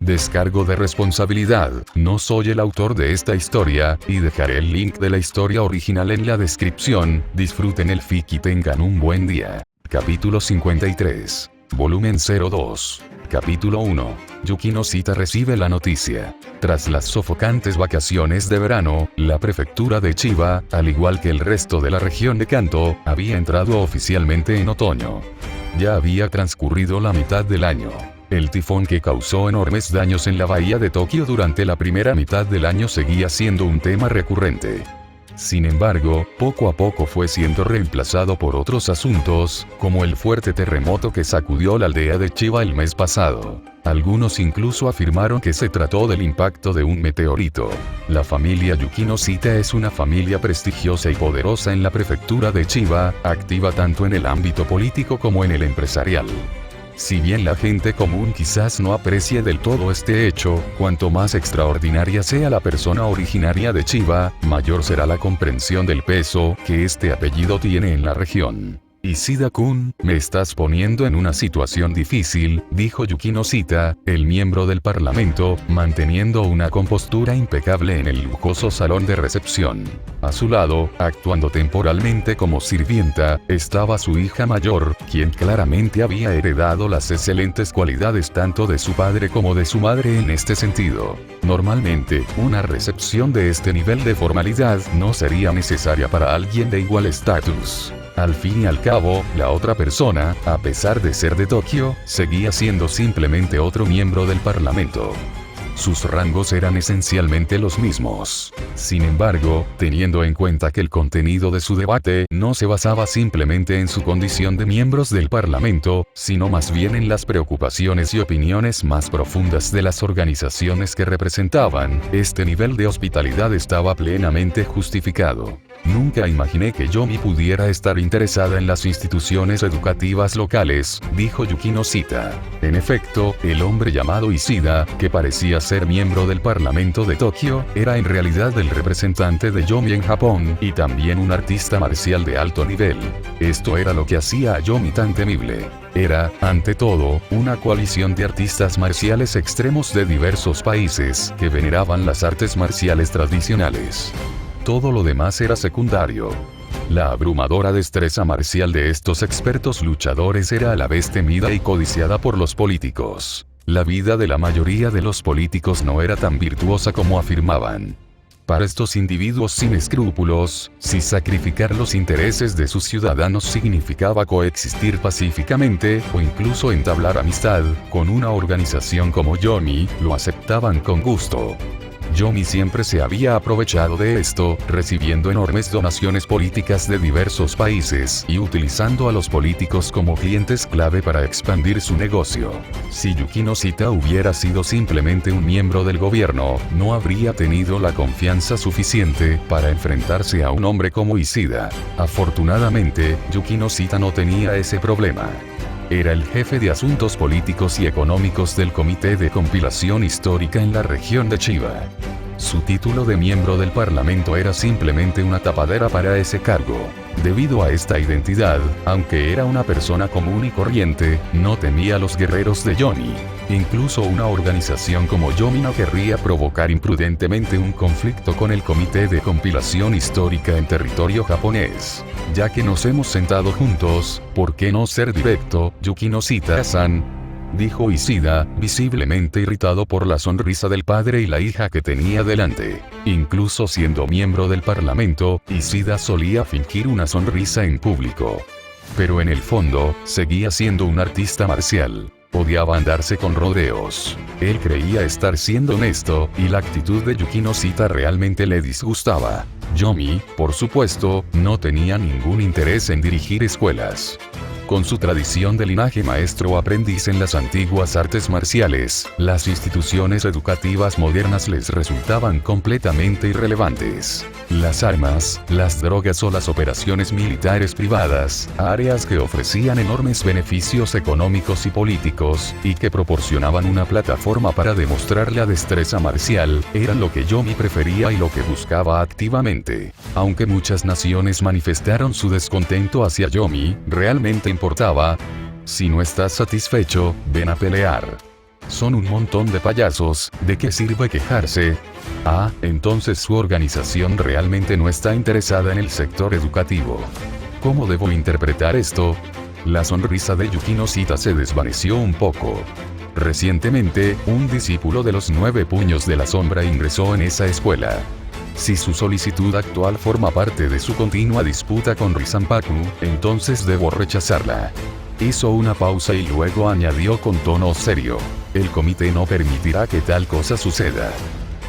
Descargo de responsabilidad, no soy el autor de esta historia, y dejaré el link de la historia original en la descripción. Disfruten el fic y tengan un buen día. Capítulo 53. Volumen 02. Capítulo 1. Yukino Shita recibe la noticia. Tras las sofocantes vacaciones de verano, la prefectura de Chiba, al igual que el resto de la región de Kanto, había entrado oficialmente en otoño. Ya había transcurrido la mitad del año. El tifón que causó enormes daños en la bahía de Tokio durante la primera mitad del año seguía siendo un tema recurrente. Sin embargo, poco a poco fue siendo reemplazado por otros asuntos, como el fuerte terremoto que sacudió la aldea de Chiba el mes pasado. Algunos incluso afirmaron que se trató del impacto de un meteorito. La familia Yukino Shita es una familia prestigiosa y poderosa en la prefectura de Chiba, activa tanto en el ámbito político como en el empresarial. Si bien la gente común quizás no aprecie del todo este hecho, cuanto más extraordinaria sea la persona originaria de Chiba, mayor será la comprensión del peso que este apellido tiene en la región. Ishida-kun, me estás poniendo en una situación difícil, dijo Yukino Shita, el miembro del parlamento, manteniendo una compostura impecable en el lujoso salón de recepción. A su lado, actuando temporalmente como sirvienta, estaba su hija mayor, quien claramente había heredado las excelentes cualidades tanto de su padre como de su madre en este sentido. Normalmente, una recepción de este nivel de formalidad no sería necesaria para alguien de igual estatus. Al fin y al cabo, la otra persona, a pesar de ser de Tokio, seguía siendo simplemente otro miembro del parlamento. Sus rangos eran esencialmente los mismos. Sin embargo, teniendo en cuenta que el contenido de su debate no se basaba simplemente en su condición de miembros del parlamento, sino más bien en las preocupaciones y opiniones más profundas de las organizaciones que representaban, este nivel de hospitalidad estaba plenamente justificado. Nunca imaginé que Yomi pudiera estar interesada en las instituciones educativas locales, dijo Yukino Shita. En efecto, el hombre llamado Ishida, que parecía ser miembro del Parlamento de Tokio, era en realidad el representante de Yomi en Japón, y también un artista marcial de alto nivel. Esto era lo que hacía a Yomi tan temible. Era, ante todo, una coalición de artistas marciales extremos de diversos países, que veneraban las artes marciales tradicionales. Todo lo demás era secundario. La abrumadora destreza marcial de estos expertos luchadores era a la vez temida y codiciada por los políticos. La vida de la mayoría de los políticos no era tan virtuosa como afirmaban. Para estos individuos sin escrúpulos, si sacrificar los intereses de sus ciudadanos significaba coexistir pacíficamente, o incluso entablar amistad, con una organización como Yomi, lo aceptaban con gusto. Yomi siempre se había aprovechado de esto, recibiendo enormes donaciones políticas de diversos países y utilizando a los políticos como clientes clave para expandir su negocio. Si Yukino Shita hubiera sido simplemente un miembro del gobierno, no habría tenido la confianza suficiente para enfrentarse a un hombre como Ishida. Afortunadamente, Yukino Shita no tenía ese problema. Era el jefe de asuntos políticos y económicos del Comité de Compilación Histórica en la región de Chiba. Su título de miembro del parlamento era simplemente una tapadera para ese cargo. Debido a esta identidad, aunque era una persona común y corriente, no temía a los guerreros de Yomi. Incluso una organización como Yomi no querría provocar imprudentemente un conflicto con el Comité de Compilación Histórica en territorio japonés. Ya que nos hemos sentado juntos, ¿por qué no ser directo, Yukino Shita-san?, dijo Ishida, visiblemente irritado por la sonrisa del padre y la hija que tenía delante. Incluso siendo miembro del parlamento, Ishida solía fingir una sonrisa en público. Pero en el fondo, seguía siendo un artista marcial. Odiaba andarse con rodeos. Él creía estar siendo honesto, y la actitud de Yukino Shita realmente le disgustaba. Yomi, por supuesto, no tenía ningún interés en dirigir escuelas. Con su tradición de linaje maestro-aprendiz en las antiguas artes marciales, las instituciones educativas modernas les resultaban completamente irrelevantes. Las armas, las drogas o las operaciones militares privadas, áreas que ofrecían enormes beneficios económicos y políticos, y que proporcionaban una plataforma para demostrar la destreza marcial, eran lo que Yomi prefería y lo que buscaba activamente. Aunque muchas naciones manifestaron su descontento hacia Yomi, realmente importaba. Si no estás satisfecho, ven a pelear. Son un montón de payasos, ¿de qué sirve quejarse? Ah, entonces su organización realmente no está interesada en el sector educativo. ¿Cómo debo interpretar esto? La sonrisa de Yukino Shita se desvaneció un poco. Recientemente, un discípulo de los 9 puños de la sombra ingresó en esa escuela. Si su solicitud actual forma parte de su continua disputa con Risanpaku, entonces debo rechazarla. Hizo una pausa y luego añadió con tono serio: el comité no permitirá que tal cosa suceda.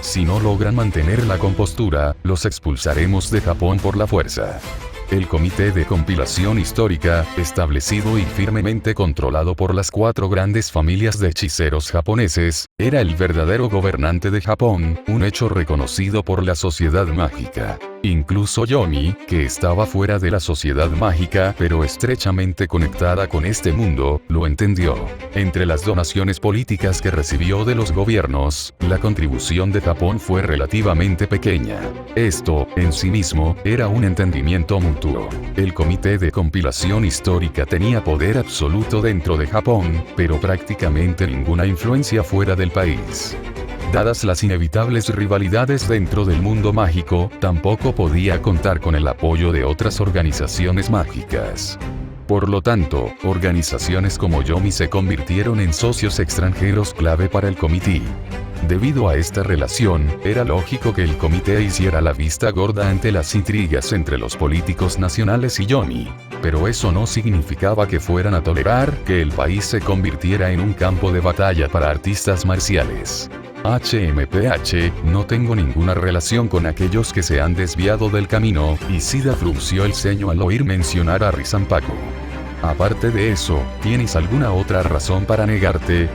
Si no logran mantener la compostura, los expulsaremos de Japón por la fuerza. El comité de compilación histórica, establecido y firmemente controlado por las 4 grandes familias de hechiceros japoneses, era el verdadero gobernante de Japón, un hecho reconocido por la sociedad mágica. Incluso Yomi, que estaba fuera de la sociedad mágica pero estrechamente conectada con este mundo, lo entendió. Entre las donaciones políticas que recibió de los gobiernos, la contribución de Japón fue relativamente pequeña. Esto, en sí mismo, era un entendimiento mutuo. El comité de compilación histórica tenía poder absoluto dentro de Japón, pero prácticamente ninguna influencia fuera del país. Dadas las inevitables rivalidades dentro del mundo mágico, tampoco podía contar con el apoyo de otras organizaciones mágicas. Por lo tanto, organizaciones como Yomi se convirtieron en socios extranjeros clave para el comité. Debido a esta relación, era lógico que el comité hiciera la vista gorda ante las intrigas entre los políticos nacionales y Yomi. Pero eso no significaba que fueran a tolerar que el país se convirtiera en un campo de batalla para artistas marciales. HMPH, no tengo ninguna relación con aquellos que se han desviado del camino, y Shida frunció el ceño al oír mencionar a Risanpaku. Aparte de eso, ¿tienes alguna otra razón para negarte?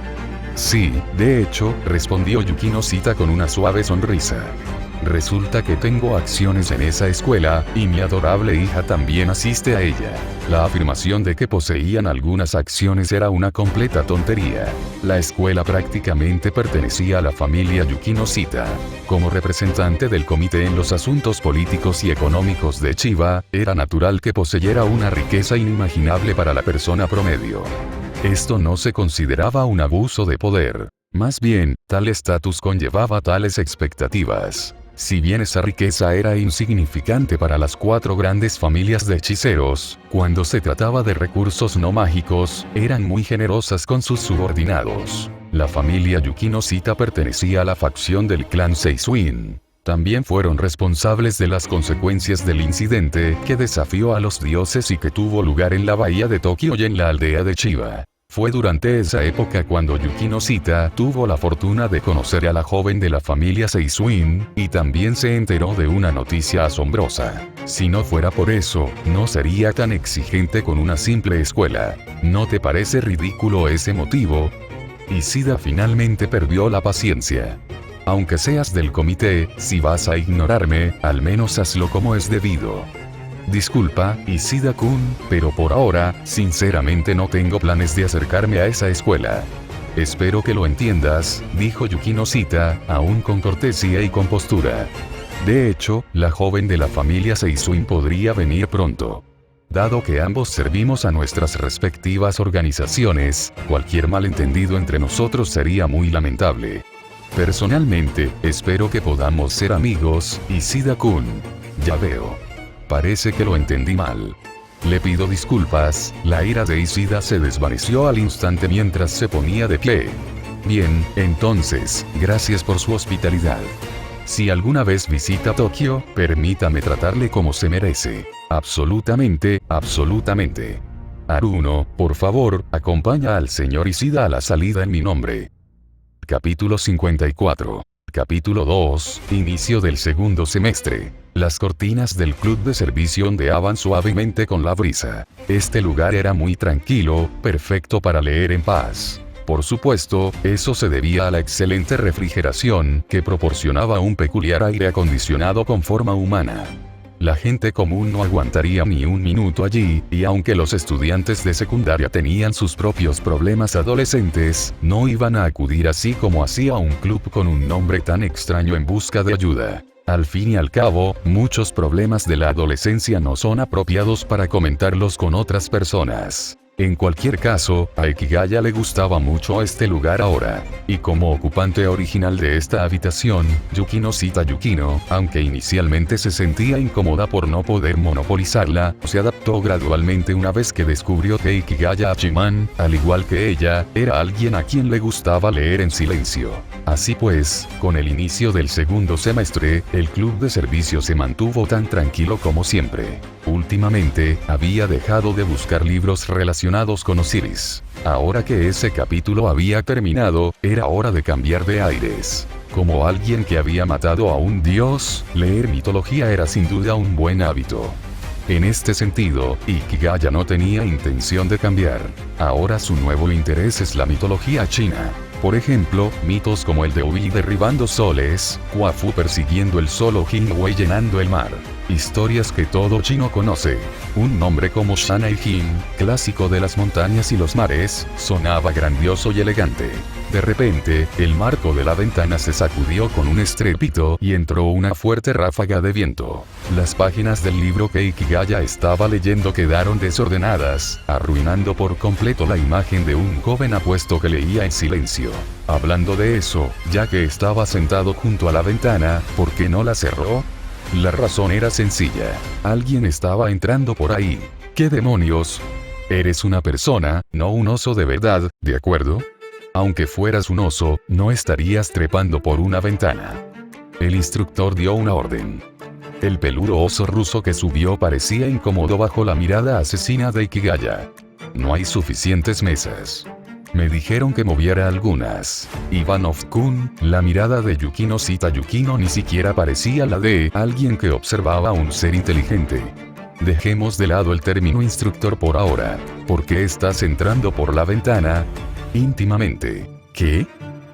Sí, de hecho, respondió Yukino Shita con una suave sonrisa. Resulta que tengo acciones en esa escuela, y mi adorable hija también asiste a ella. La afirmación de que poseían algunas acciones era una completa tontería. La escuela prácticamente pertenecía a la familia Yukino Shita. Como representante del comité en los asuntos políticos y económicos de Chiba, era natural que poseyera una riqueza inimaginable para la persona promedio. Esto no se consideraba un abuso de poder. Más bien, tal estatus conllevaba tales expectativas. Si bien esa riqueza era insignificante para las 4 grandes familias de hechiceros, cuando se trataba de recursos no mágicos, eran muy generosas con sus subordinados. La familia Yukino Shita pertenecía a la facción del clan Seisuin. También fueron responsables de las consecuencias del incidente que desafió a los dioses y que tuvo lugar en la bahía de Tokio y en la aldea de Chiba. Fue durante esa época cuando Yukino Shita tuvo la fortuna de conocer a la joven de la familia Seisuin, y también se enteró de una noticia asombrosa. Si no fuera por eso, no sería tan exigente con una simple escuela. ¿No te parece ridículo ese motivo? Y Shida finalmente perdió la paciencia. Aunque seas del comité, si vas a ignorarme, al menos hazlo como es debido. Disculpa, Ishida-kun, pero por ahora, sinceramente no tengo planes de acercarme a esa escuela. Espero que lo entiendas, dijo Yukino Shita, aún con cortesía y compostura. De hecho, la joven de la familia Seisuin podría venir pronto. Dado que ambos servimos a nuestras respectivas organizaciones, cualquier malentendido entre nosotros sería muy lamentable. Personalmente, espero que podamos ser amigos, Ishida-kun. Ya veo. Parece que lo entendí mal. Le pido disculpas. La ira de Ishida se desvaneció al instante mientras se ponía de pie. Bien, entonces, gracias por su hospitalidad. Si alguna vez visita Tokio, permítame tratarle como se merece. Absolutamente, absolutamente. Haruno, por favor, acompaña al señor Ishida a la salida en mi nombre. Capítulo 54. Capítulo 2. Inicio del segundo semestre. Las cortinas del club de servicio ondeaban suavemente con la brisa. Este lugar era muy tranquilo, perfecto para leer en paz. Por supuesto, eso se debía a la excelente refrigeración que proporcionaba un peculiar aire acondicionado con forma humana. La gente común no aguantaría ni un minuto allí, y aunque los estudiantes de secundaria tenían sus propios problemas adolescentes, no iban a acudir así como así a un club con un nombre tan extraño en busca de ayuda. Al fin y al cabo, muchos problemas de la adolescencia no son apropiados para comentarlos con otras personas. En cualquier caso, a Ekigaya le gustaba mucho este lugar ahora. Y como ocupante original de esta habitación, Yukino cita Yukino, aunque inicialmente se sentía incómoda por no poder monopolizarla, se adaptó gradualmente una vez que descubrió que Ekigaya Hachiman, al igual que ella, era alguien a quien le gustaba leer en silencio. Así pues, con el inicio del segundo semestre, el club de servicio se mantuvo tan tranquilo como siempre. Últimamente, había dejado de buscar libros relacionados con Osiris. Ahora que ese capítulo había terminado, era hora de cambiar de aires. Como alguien que había matado a un dios, leer mitología era sin duda un buen hábito. En este sentido, Ekigaya no tenía intención de cambiar. Ahora su nuevo interés es la mitología china. Por ejemplo, mitos como el de Ui derribando soles, Quafu persiguiendo el sol o Jinwei llenando el mar. Historias que todo chino conoce. Un nombre como Shanai Jin, clásico de las montañas y los mares, sonaba grandioso y elegante. De repente, el marco de la ventana se sacudió con un estrépito y entró una fuerte ráfaga de viento. Las páginas del libro que Ekigaya estaba leyendo quedaron desordenadas, arruinando por completo la imagen de un joven apuesto que leía en silencio. Hablando de eso, ya que estaba sentado junto a la ventana, ¿por qué no la cerró? La razón era sencilla. Alguien estaba entrando por ahí. ¿Qué demonios? Eres una persona, no un oso de verdad, ¿de acuerdo? Aunque fueras un oso, no estarías trepando por una ventana. El instructor dio una orden. El peludo oso ruso que subió parecía incómodo bajo la mirada asesina de Ekigaya. No hay suficientes mesas. Me dijeron que moviera algunas. Ivanov-kun, la mirada de Yukino cita Yukino ni siquiera parecía la de alguien que observaba a un ser inteligente. Dejemos de lado el término instructor por ahora. ¿Por qué estás entrando por la ventana? Íntimamente. ¿Qué?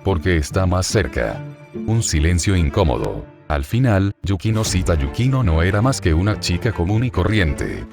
Porque está más cerca. Un silencio incómodo. Al final, Yukino cita Yukino no era más que una chica común y corriente.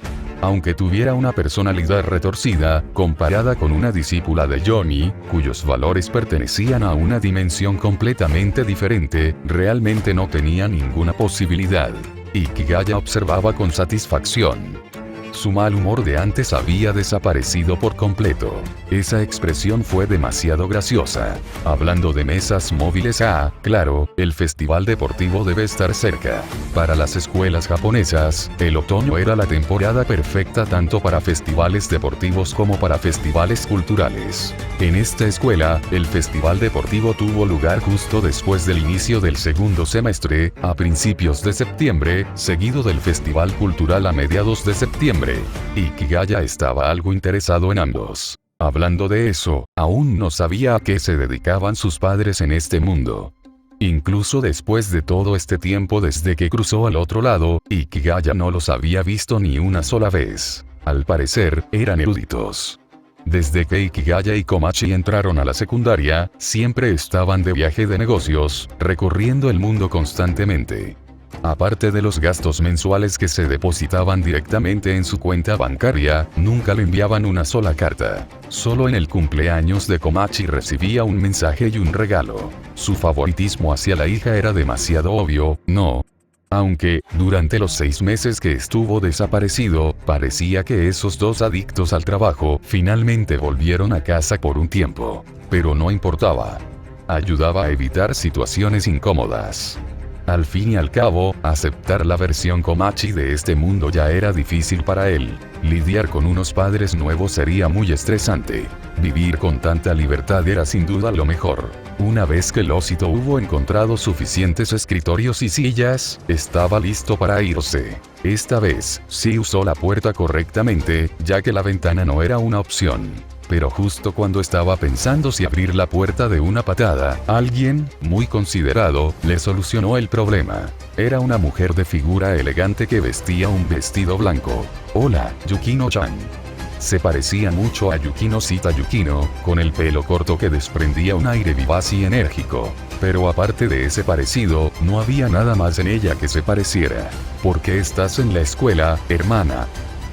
Aunque tuviera una personalidad retorcida, comparada con una discípula de Johnny, cuyos valores pertenecían a una dimensión completamente diferente, realmente no tenía ninguna posibilidad. Ekigaya observaba con satisfacción. Su mal humor de antes había desaparecido por completo. Esa expresión fue demasiado graciosa. Hablando de mesas móviles, claro, el festival deportivo debe estar cerca. Para las escuelas japonesas, el otoño era la temporada perfecta tanto para festivales deportivos como para festivales culturales. En esta escuela, el festival deportivo tuvo lugar justo después del inicio del segundo semestre, a principios de septiembre, seguido del festival cultural a mediados de septiembre. Ekigaya estaba algo interesado en ambos. Hablando de eso, aún no sabía a qué se dedicaban sus padres en este mundo. Incluso después de todo este tiempo desde que cruzó al otro lado, Ekigaya no los había visto ni una sola vez. Al parecer, eran eruditos. Desde que Ekigaya y Komachi entraron a la secundaria, siempre estaban de viaje de negocios, recorriendo el mundo constantemente. Aparte de los gastos mensuales que se depositaban directamente en su cuenta bancaria, nunca le enviaban una sola carta. Solo en el cumpleaños de Komachi recibía un mensaje y un regalo. Su favoritismo hacia la hija era demasiado obvio, ¿no? Aunque, durante los 6 meses que estuvo desaparecido, parecía que esos dos adictos al trabajo finalmente volvieron a casa por un tiempo. Pero no importaba. Ayudaba a evitar situaciones incómodas. Al fin y al cabo, aceptar la versión Komachi de este mundo ya era difícil para él. Lidiar con unos padres nuevos sería muy estresante. Vivir con tanta libertad era sin duda lo mejor. Una vez que el osito hubo encontrado suficientes escritorios y sillas, estaba listo para irse. Esta vez, sí usó la puerta correctamente, ya que la ventana no era una opción. Pero justo cuando estaba pensando si abrir la puerta de una patada, alguien, muy considerado, le solucionó el problema. Era una mujer de figura elegante que vestía un vestido blanco. Hola, Yukino-chan. Se parecía mucho a Yukino cita Yukino, con el pelo corto que desprendía un aire vivaz y enérgico. Pero aparte de ese parecido, no había nada más en ella que se pareciera. ¿Por qué estás en la escuela, hermana?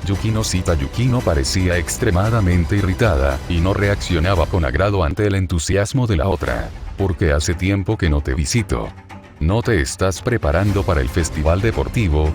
Yukino cita Yukino parecía extremadamente irritada, y no reaccionaba con agrado ante el entusiasmo de la otra. Porque hace tiempo que no te visito. ¿No te estás preparando para el festival deportivo?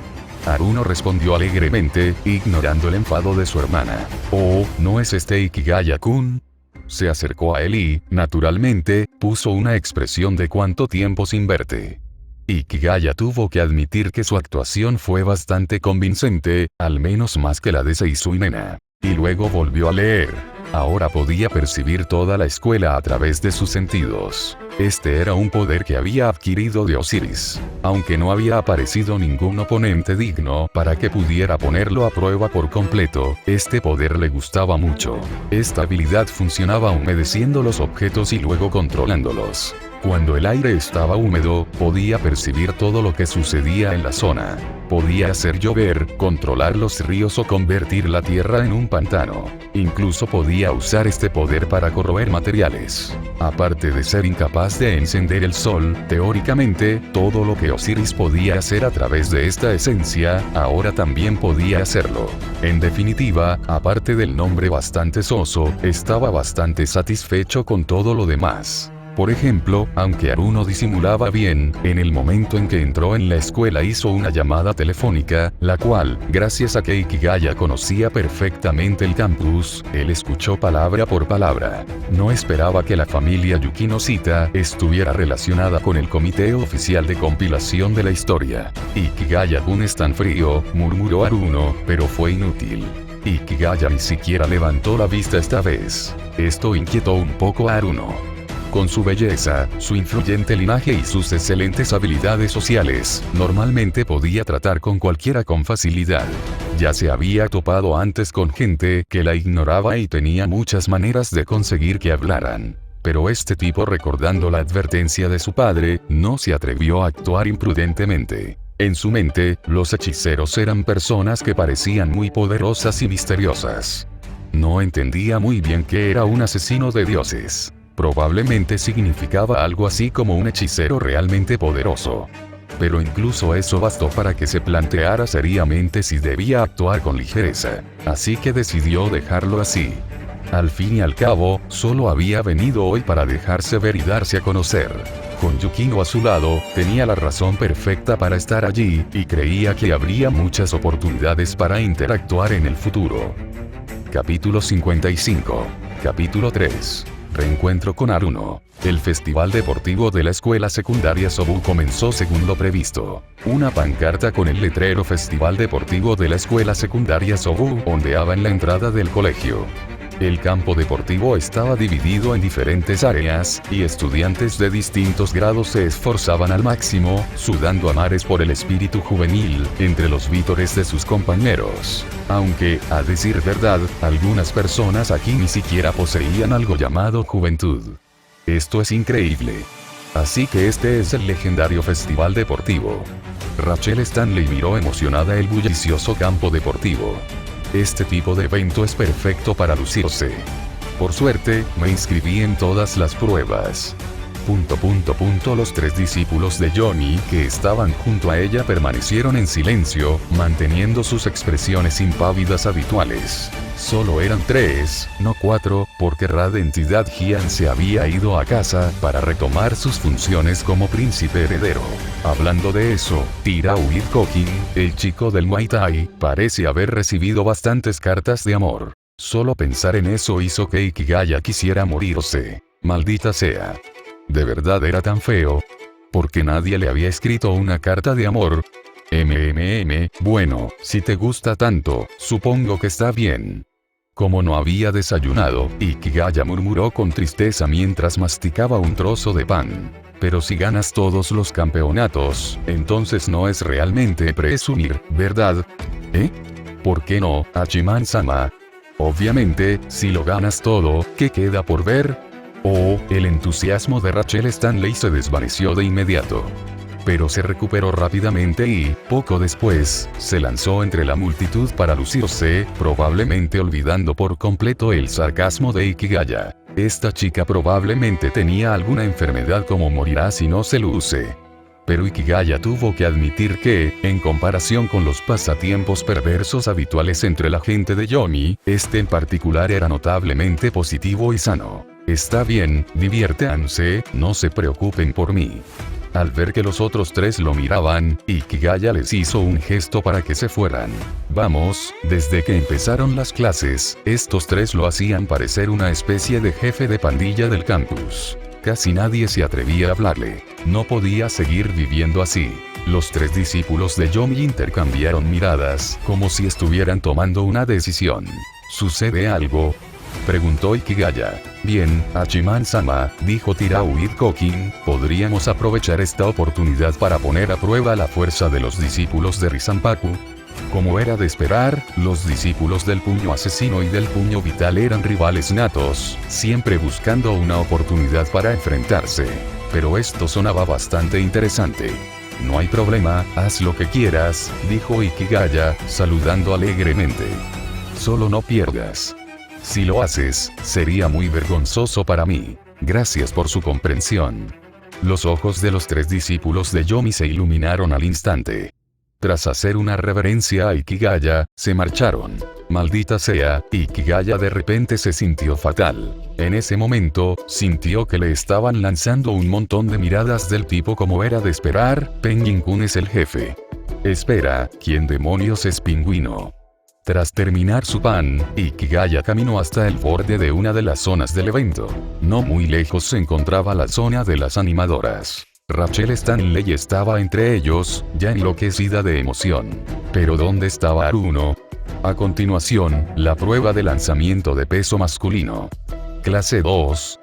Haruno respondió alegremente, ignorando el enfado de su hermana. «Oh, ¿no es este Ikigaya-kun?» Se acercó a él y, naturalmente, puso una expresión de «¿cuánto tiempo sin verte?». Ikigaya tuvo que admitir que su actuación fue bastante convincente, al menos más que la de Seisui Nena. Y luego volvió a leer. Ahora podía percibir toda la escuela a través de sus sentidos. Este era un poder que había adquirido de Osiris. Aunque no había aparecido ningún oponente digno para que pudiera ponerlo a prueba por completo, este poder le gustaba mucho. Esta habilidad funcionaba humedeciendo los objetos y luego controlándolos. Cuando el aire estaba húmedo, podía percibir todo lo que sucedía en la zona. Podía hacer llover, controlar los ríos o convertir la tierra en un pantano. Incluso podía usar este poder para corroer materiales. Aparte de ser incapaz de encender el sol, teóricamente, todo lo que Osiris podía hacer a través de esta esencia, ahora también podía hacerlo. En definitiva, aparte del nombre bastante soso, estaba bastante satisfecho con todo lo demás. Por ejemplo, aunque Haruno disimulaba bien, en el momento en que entró en la escuela hizo una llamada telefónica, la cual, gracias a que Ikigaya conocía perfectamente el campus, él escuchó palabra por palabra. No esperaba que la familia Yukino-Shita estuviera relacionada con el comité oficial de compilación de la historia. Ikigaya-kun es tan frío, murmuró Haruno, pero fue inútil. Ikigaya ni siquiera levantó la vista esta vez. Esto inquietó un poco a Haruno. Con su belleza, su influyente linaje y sus excelentes habilidades sociales, normalmente podía tratar con cualquiera con facilidad. Ya se había topado antes con gente que la ignoraba y tenía muchas maneras de conseguir que hablaran. Pero este tipo, recordando la advertencia de su padre, no se atrevió a actuar imprudentemente. En su mente, los hechiceros eran personas que parecían muy poderosas y misteriosas. No entendía muy bien qué era un asesino de dioses. Probablemente significaba algo así como un hechicero realmente poderoso. Pero incluso eso bastó para que se planteara seriamente si debía actuar con ligereza. Así que decidió dejarlo así. Al fin y al cabo, solo había venido hoy para dejarse ver y darse a conocer. Con Yukino a su lado, tenía la razón perfecta para estar allí, y creía que habría muchas oportunidades para interactuar en el futuro. Capítulo 55. Capítulo 3. Reencuentro con Haruno. El festival deportivo de la escuela secundaria Sobu comenzó según lo previsto. Una pancarta con el letrero Festival Deportivo de la escuela secundaria Sobu ondeaba en la entrada del colegio. El campo deportivo estaba dividido en diferentes áreas, y estudiantes de distintos grados se esforzaban al máximo, sudando a mares por el espíritu juvenil, entre los vítores de sus compañeros. Aunque, a decir verdad, algunas personas aquí ni siquiera poseían algo llamado juventud. Esto es increíble. Así que este es el legendario festival deportivo. Rachel Stanley miró emocionada el bullicioso campo deportivo. Este tipo de evento es perfecto para lucirse. Por suerte, me inscribí en todas las pruebas. Los tres discípulos de Johnny que estaban junto a ella permanecieron en silencio, manteniendo sus expresiones impávidas habituales. Solo eran 3, no 4, porque Rad Entidad Gian se había ido a casa para retomar sus funciones como príncipe heredero. Hablando de eso, Tirauir Kokin, el chico del Muay Thai, parece haber recibido bastantes cartas de amor. Solo pensar en eso hizo que Ikigaya quisiera morirse. Maldita sea. ¿De verdad era tan feo? Porque nadie le había escrito una carta de amor. Bueno, si te gusta tanto, supongo que está bien. Como no había desayunado, Ikigaya murmuró con tristeza mientras masticaba un trozo de pan. Pero si ganas todos los campeonatos, entonces no es realmente presumir, ¿verdad? ¿Por qué no, Hachiman-sama? Obviamente, si lo ganas todo, ¿qué queda por ver? El entusiasmo de Rachel Stanley se desvaneció de inmediato. Pero se recuperó rápidamente y, poco después, se lanzó entre la multitud para lucirse, probablemente olvidando por completo el sarcasmo de Ikigaya. Esta chica probablemente tenía alguna enfermedad como morirá si no se luce. Pero Ikigaya tuvo que admitir que, en comparación con los pasatiempos perversos habituales entre la gente de Johnny, este en particular era notablemente positivo y sano. Está bien, diviértanse, no se preocupen por mí. Al ver que los otros tres lo miraban, Ikigaya les hizo un gesto para que se fueran. Vamos, desde que empezaron las clases, estos tres lo hacían parecer una especie de jefe de pandilla del campus. Casi nadie se atrevía a hablarle. No podía seguir viviendo así. Los tres discípulos de Yomi intercambiaron miradas, como si estuvieran tomando una decisión. ¿Sucede algo?, preguntó Ikigaya. Bien, Hachiman-sama, dijo Tirauid Kokin, podríamos aprovechar esta oportunidad para poner a prueba la fuerza de los discípulos de Risampaku. Como era de esperar, los discípulos del puño asesino y del puño vital eran rivales natos, siempre buscando una oportunidad para enfrentarse. Pero esto sonaba bastante interesante. No hay problema, haz lo que quieras, dijo Ikigaya, saludando alegremente. Solo no pierdas. Si lo haces, sería muy vergonzoso para mí. Gracias por su comprensión. Los ojos de los tres discípulos de Yomi se iluminaron al instante. Tras hacer una reverencia a Ikigaya, se marcharon. Maldita sea, Ikigaya de repente se sintió fatal. En ese momento, sintió que le estaban lanzando un montón de miradas del tipo como era de esperar, Penguin-kun es el jefe. Espera, ¿quién demonios es Pingüino? Tras terminar su pan, Ikigaya caminó hasta el borde de una de las zonas del evento. No muy lejos se encontraba la zona de las animadoras. Rachel Stanley estaba entre ellos, ya enloquecida de emoción. Pero ¿dónde estaba Aruno? A continuación, la prueba de lanzamiento de peso masculino. Clase 2,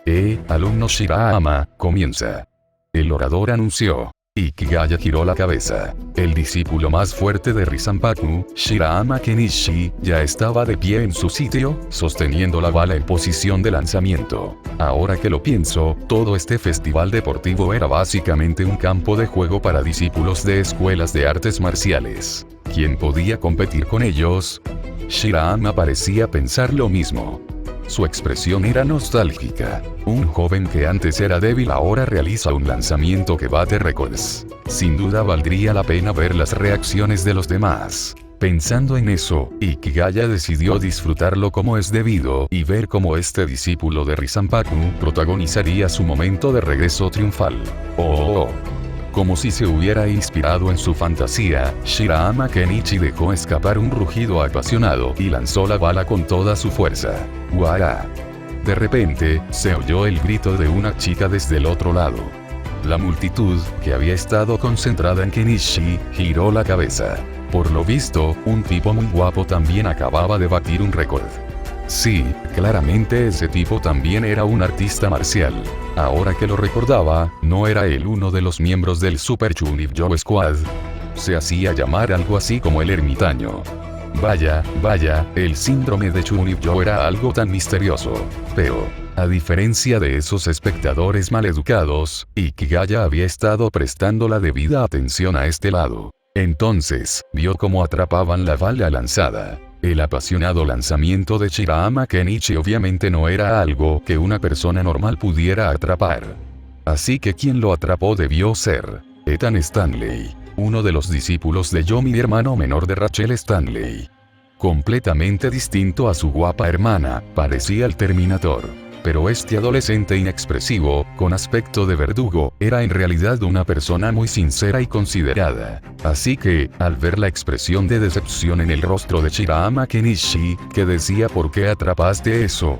alumno Shirahama, comienza. El orador anunció. Ikigaya giró la cabeza. El discípulo más fuerte de Risampaku, Shirahama Kenichi, ya estaba de pie en su sitio, sosteniendo la bala en posición de lanzamiento. Ahora que lo pienso, todo este festival deportivo era básicamente un campo de juego para discípulos de escuelas de artes marciales. ¿Quién podía competir con ellos? Shirahama parecía pensar lo mismo. Su expresión era nostálgica. Un joven que antes era débil ahora realiza un lanzamiento que bate récords. Sin duda valdría la pena ver las reacciones de los demás. Pensando en eso, Ikigaya decidió disfrutarlo como es debido y ver cómo este discípulo de Risampaku protagonizaría su momento de regreso triunfal. ¡Oh! Como si se hubiera inspirado en su fantasía, Shirahama Kenichi dejó escapar un rugido apasionado y lanzó la bala con toda su fuerza. ¡Guau! De repente, se oyó el grito de una chica desde el otro lado. La multitud, que había estado concentrada en Kenichi, giró la cabeza. Por lo visto, un tipo muy guapo también acababa de batir un récord. Sí, claramente ese tipo también era un artista marcial. Ahora que lo recordaba, no era él uno de los miembros del Super Chunibyo Squad. Se hacía llamar algo así como el ermitaño. Vaya, el síndrome de Chunibyo era algo tan misterioso. Pero, a diferencia de esos espectadores maleducados, Ikigaya había estado prestando la debida atención a este lado. Entonces, vio cómo atrapaban la bala lanzada. El apasionado lanzamiento de Shirahama Kenichi obviamente no era algo que una persona normal pudiera atrapar. Así que quien lo atrapó debió ser Ethan Stanley, uno de los discípulos de Yomi, hermano menor de Rachel Stanley. Completamente distinto a su guapa hermana, parecía el Terminator. Pero este adolescente inexpresivo, con aspecto de verdugo, era en realidad una persona muy sincera y considerada. Así que, al ver la expresión de decepción en el rostro de Shirahama Kenichi, que decía ¿por qué atrapaste eso?,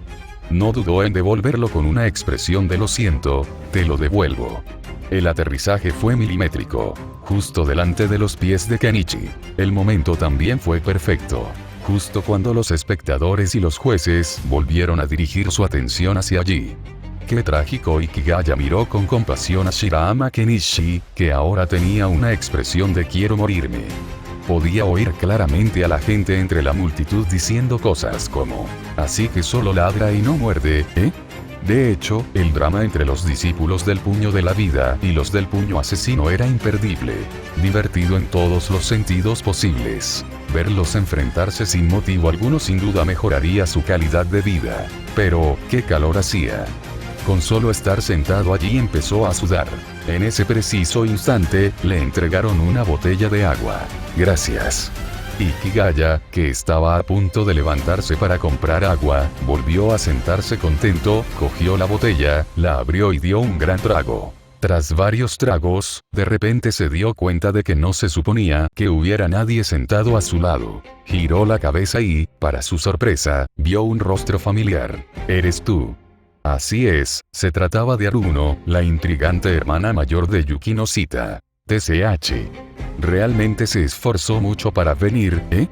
no dudó en devolverlo con una expresión de lo siento, te lo devuelvo. El aterrizaje fue milimétrico, justo delante de los pies de Kenichi. El momento también fue perfecto. Justo cuando los espectadores y los jueces volvieron a dirigir su atención hacia allí. Qué trágico. Ikigaya miró con compasión a Shirahama Kenichi, que ahora tenía una expresión de quiero morirme. Podía oír claramente a la gente entre la multitud diciendo cosas como, así que solo ladra y no muerde, ¿eh? De hecho, el drama entre los discípulos del puño de la vida y los del puño asesino era imperdible. Divertido en todos los sentidos posibles. Verlos enfrentarse sin motivo alguno sin duda mejoraría su calidad de vida. Pero, ¿qué calor hacía? Con solo estar sentado allí empezó a sudar. En ese preciso instante, le entregaron una botella de agua. Gracias. Ikigaya, que estaba a punto de levantarse para comprar agua, volvió a sentarse contento, cogió la botella, la abrió y dio un gran trago. Tras varios tragos, de repente se dio cuenta de que no se suponía que hubiera nadie sentado a su lado. Giró la cabeza y, para su sorpresa, vio un rostro familiar. ¿Eres tú? Así es, se trataba de Haruno, la intrigante hermana mayor de Yukino Shita. TCH. Realmente se esforzó mucho para venir, ¿eh?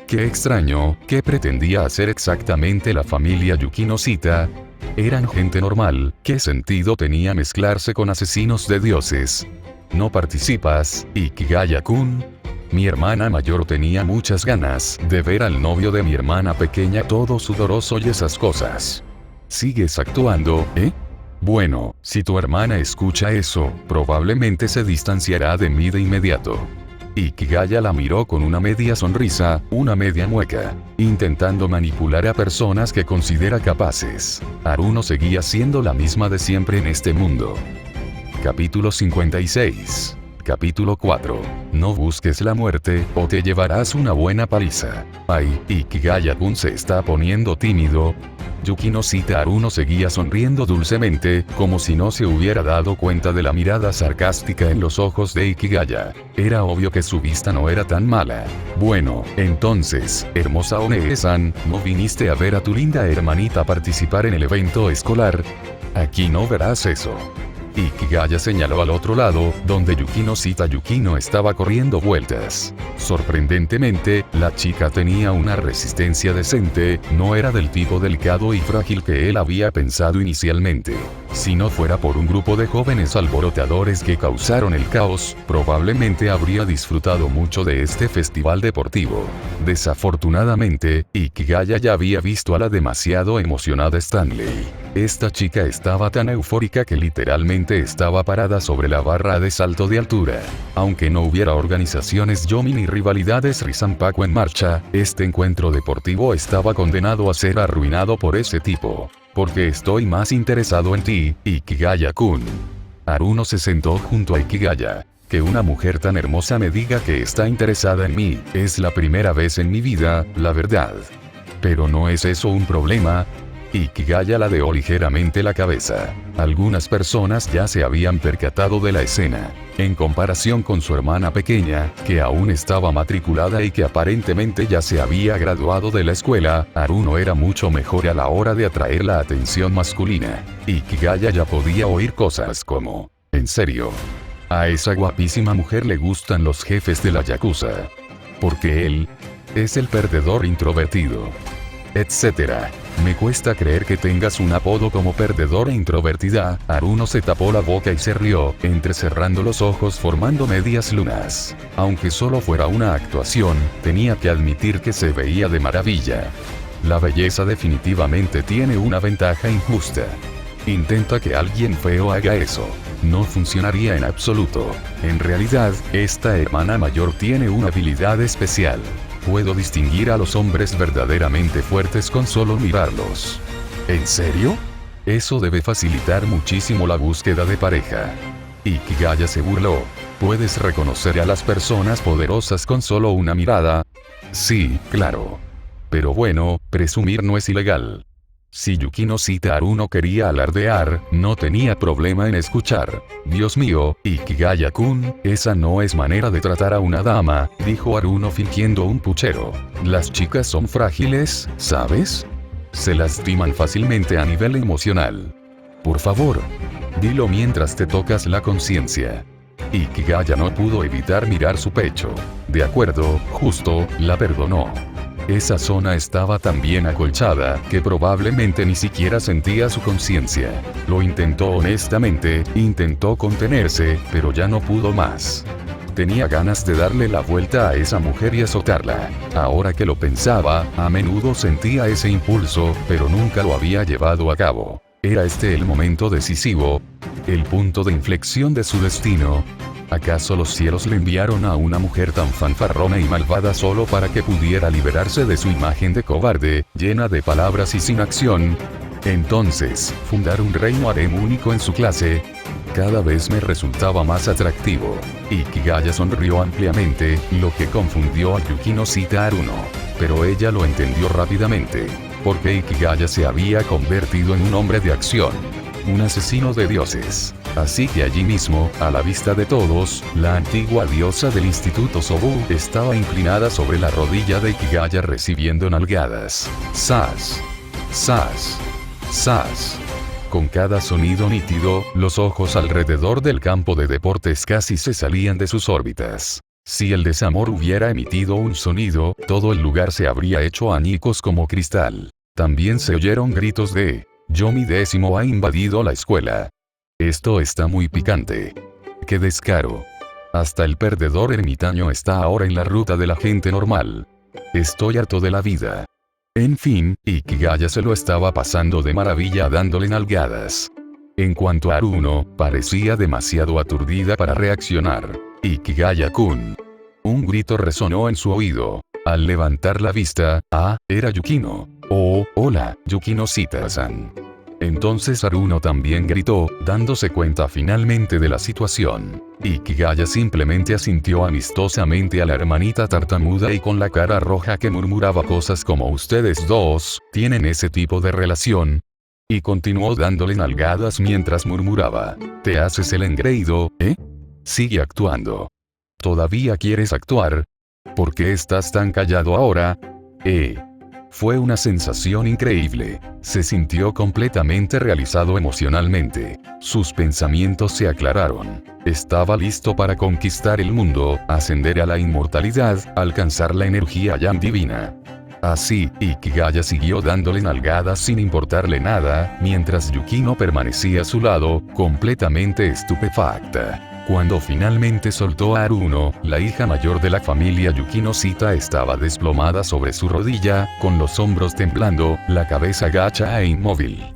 Qué extraño, ¿qué pretendía hacer exactamente la familia Yukino Shita? Eran gente normal, ¿qué sentido tenía mezclarse con asesinos de dioses? ¿No participas, Ikigaya-kun? Mi hermana mayor tenía muchas ganas de ver al novio de mi hermana pequeña todo sudoroso y esas cosas. ¿Sigues actuando, eh? Bueno, si tu hermana escucha eso, probablemente se distanciará de mí de inmediato. Ikigaya la miró con una media sonrisa, una media mueca, intentando manipular a personas que considera capaces. Haruno seguía siendo la misma de siempre en este mundo. Capítulo 56. Capítulo 4. No busques la muerte, o te llevarás una buena paliza. Ay, Ikigaya-kun se está poniendo tímido. Yukino Shita Haruno seguía sonriendo dulcemente, como si no se hubiera dado cuenta de la mirada sarcástica en los ojos de Ikigaya. Era obvio que su vista no era tan mala. Bueno, entonces, hermosa One-san, ¿no viniste a ver a tu linda hermanita participar en el evento escolar? Aquí no verás eso. Ikigaya señaló al otro lado, donde Yukino Shita Yukino estaba corriendo vueltas. Sorprendentemente, la chica tenía una resistencia decente, no era del tipo delicado y frágil que él había pensado inicialmente. Si no fuera por un grupo de jóvenes alborotadores que causaron el caos, probablemente habría disfrutado mucho de este festival deportivo. Desafortunadamente, Ikigaya ya había visto a la demasiado emocionada Stanley. Esta chica estaba tan eufórica que literalmente estaba parada sobre la barra de salto de altura. Aunque no hubiera organizaciones Yomi ni rivalidades Risanpaku en marcha, este encuentro deportivo estaba condenado a ser arruinado por ese tipo. Porque estoy más interesado en ti, Ikigaya-kun. Haruno se sentó junto a Ikigaya. Que una mujer tan hermosa me diga que está interesada en mí, es la primera vez en mi vida, la verdad. Pero ¿no es eso un problema? Ikigaya ladeó ligeramente la cabeza. Algunas personas ya se habían percatado de la escena. En comparación con su hermana pequeña, que aún estaba matriculada y que aparentemente ya se había graduado de la escuela, Haruno era mucho mejor a la hora de atraer la atención masculina. Ikigaya ya podía oír cosas como: ¿en serio? A esa guapísima mujer le gustan los jefes de la Yakuza. Porque él es el perdedor introvertido. Etcétera. Me cuesta creer que tengas un apodo como perdedor e introvertida. Haruno se tapó la boca y se rió, entrecerrando los ojos formando medias lunas. Aunque solo fuera una actuación, tenía que admitir que se veía de maravilla. La belleza definitivamente tiene una ventaja injusta. Intenta que alguien feo haga eso. No funcionaría en absoluto. En realidad, esta hermana mayor tiene una habilidad especial. Puedo distinguir a los hombres verdaderamente fuertes con solo mirarlos. ¿En serio? Eso debe facilitar muchísimo la búsqueda de pareja. Ikigaya se burló. ¿Puedes reconocer a las personas poderosas con solo una mirada? Sí, claro. Pero bueno, presumir no es ilegal. Si Yukino Shita Haruno quería alardear, no tenía problema en escuchar. Dios mío, Ikigaya-kun, esa no es manera de tratar a una dama, dijo Haruno fingiendo un puchero. Las chicas son frágiles, ¿sabes? Se lastiman fácilmente a nivel emocional. Por favor, dilo mientras te tocas la conciencia. Ikigaya no pudo evitar mirar su pecho. De acuerdo, justo, la perdonó. Esa zona estaba tan bien acolchada que probablemente ni siquiera sentía su conciencia. Lo intentó honestamente, intentó contenerse, pero ya no pudo más. Tenía ganas de darle la vuelta a esa mujer y azotarla. Ahora que lo pensaba, a menudo sentía ese impulso, pero nunca lo había llevado a cabo. ¿Era este el momento decisivo? ¿El punto de inflexión de su destino? ¿Acaso los cielos le enviaron a una mujer tan fanfarrona y malvada solo para que pudiera liberarse de su imagen de cobarde, llena de palabras y sin acción? Entonces, fundar un reino harem único en su clase, cada vez me resultaba más atractivo. Ikigaya sonrió ampliamente, lo que confundió a Yukino Shita Haruno. Pero ella lo entendió rápidamente. Porque Ikigaya se había convertido en un hombre de acción. Un asesino de dioses. Así que allí mismo, a la vista de todos, la antigua diosa del Instituto Sobu estaba inclinada sobre la rodilla de Ikigaya recibiendo nalgadas. ¡Sas! ¡Sas! ¡Sas! Con cada sonido nítido, los ojos alrededor del campo de deportes casi se salían de sus órbitas. Si el desamor hubiera emitido un sonido, todo el lugar se habría hecho añicos como cristal. También se oyeron gritos de «Yomi X ha invadido la escuela». Esto está muy picante. ¡Qué descaro! Hasta el perdedor ermitaño está ahora en la ruta de la gente normal. Estoy harto de la vida. En fin, Ikigaya se lo estaba pasando de maravilla dándole nalgadas. En cuanto a Haruno, parecía demasiado aturdida para reaccionar. Ikigaya-kun. Un grito resonó en su oído. Al levantar la vista, era Yukino. Oh, hola, Yukino Sita-san. Entonces Haruno también gritó, dándose cuenta finalmente de la situación. Ikigaya simplemente asintió amistosamente a la hermanita tartamuda y con la cara roja que murmuraba cosas como «Ustedes dos, tienen ese tipo de relación». Y continuó dándole nalgadas mientras murmuraba. «¿Te haces el engreído, eh? Sigue actuando. ¿Todavía quieres actuar? ¿Por qué estás tan callado ahora? Fue una sensación increíble. Se sintió completamente realizado emocionalmente. Sus pensamientos se aclararon. Estaba listo para conquistar el mundo, ascender a la inmortalidad, alcanzar la energía Yang divina. Así, Ikigaya siguió dándole nalgadas sin importarle nada, mientras Yukino permanecía a su lado, completamente estupefacta. Cuando finalmente soltó a Haruno, la hija mayor de la familia Yukino Sita estaba desplomada sobre su rodilla, con los hombros temblando, la cabeza gacha e inmóvil.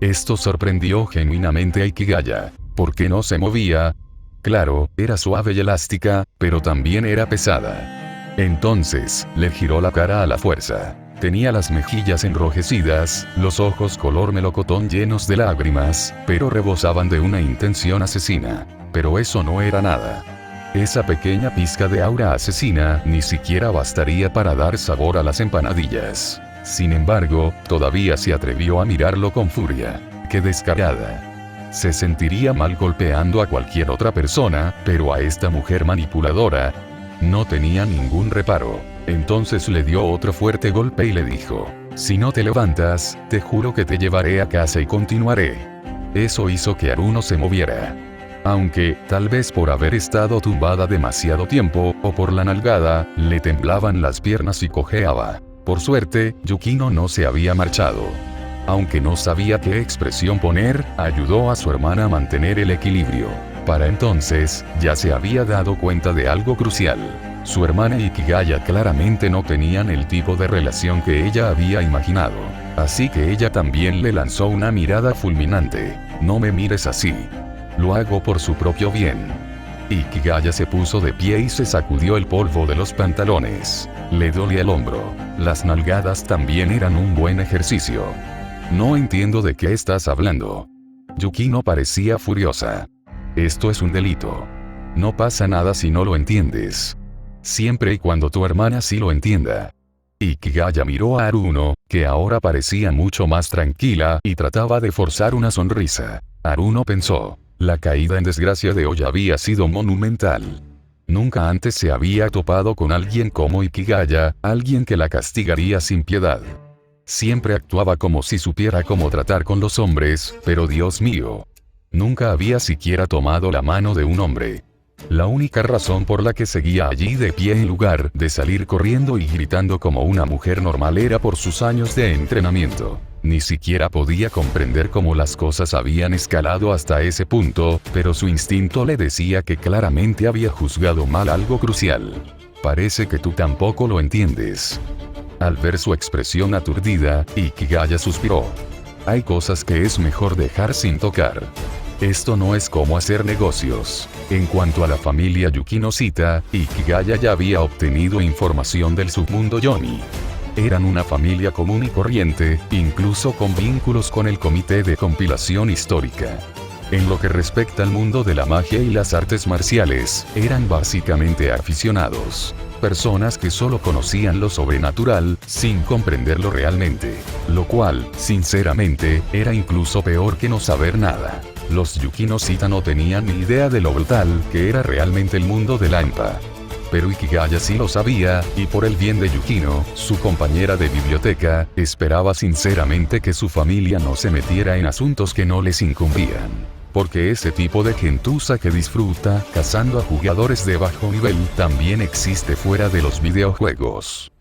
Esto sorprendió genuinamente a Ikigaya. ¿Por qué no se movía? Claro, era suave y elástica, pero también era pesada. Entonces, le giró la cara a la fuerza. Tenía las mejillas enrojecidas, los ojos color melocotón llenos de lágrimas, pero rebosaban de una intención asesina. Pero eso no era nada. Esa pequeña pizca de aura asesina ni siquiera bastaría para dar sabor a las empanadillas. Sin embargo, todavía se atrevió a mirarlo con furia. ¡Qué descarada! Se sentiría mal golpeando a cualquier otra persona, pero a esta mujer manipuladora no tenía ningún reparo. Entonces le dio otro fuerte golpe y le dijo: «Si no te levantas, te juro que te llevaré a casa y continuaré». Eso hizo que Haruno se moviera. Aunque, tal vez por haber estado tumbada demasiado tiempo, o por la nalgada, le temblaban las piernas y cojeaba. Por suerte, Yukino no se había marchado. Aunque no sabía qué expresión poner, ayudó a su hermana a mantener el equilibrio. Para entonces, ya se había dado cuenta de algo crucial. Su hermana y Ikigaya claramente no tenían el tipo de relación que ella había imaginado. Así que ella también le lanzó una mirada fulminante. «No me mires así. Lo hago por su propio bien». Ikigaya se puso de pie y se sacudió el polvo de los pantalones. Le dolía el hombro. Las nalgadas también eran un buen ejercicio. «No entiendo de qué estás hablando». Yukino parecía furiosa. «Esto es un delito. No pasa nada si no lo entiendes. Siempre y cuando tu hermana sí lo entienda». Ikigaya miró a Haruno, que ahora parecía mucho más tranquila, y trataba de forzar una sonrisa. Haruno pensó. La caída en desgracia de hoy había sido monumental. Nunca antes se había topado con alguien como Ikigaya, alguien que la castigaría sin piedad. Siempre actuaba como si supiera cómo tratar con los hombres, pero Dios mío. Nunca había siquiera tomado la mano de un hombre. La única razón por la que seguía allí de pie en lugar de salir corriendo y gritando como una mujer normal era por sus años de entrenamiento. Ni siquiera podía comprender cómo las cosas habían escalado hasta ese punto, pero su instinto le decía que claramente había juzgado mal algo crucial. «Parece que tú tampoco lo entiendes». Al ver su expresión aturdida, Ikigaya suspiró. «Hay cosas que es mejor dejar sin tocar. Esto no es como hacer negocios». En cuanto a la familia Yukino Sita, Ikigaya ya había obtenido información del submundo Yomi. Eran una familia común y corriente, incluso con vínculos con el Comité de Compilación Histórica. En lo que respecta al mundo de la magia y las artes marciales, eran básicamente aficionados. Personas que solo conocían lo sobrenatural, sin comprenderlo realmente. Lo cual, sinceramente, era incluso peor que no saber nada. Los Yukino Zeta no tenían ni idea de lo brutal que era realmente el mundo de Lampa. Pero Ikigaya sí lo sabía, y por el bien de Yukino, su compañera de biblioteca, esperaba sinceramente que su familia no se metiera en asuntos que no les incumbían. Porque ese tipo de gentuza que disfruta cazando a jugadores de bajo nivel también existe fuera de los videojuegos.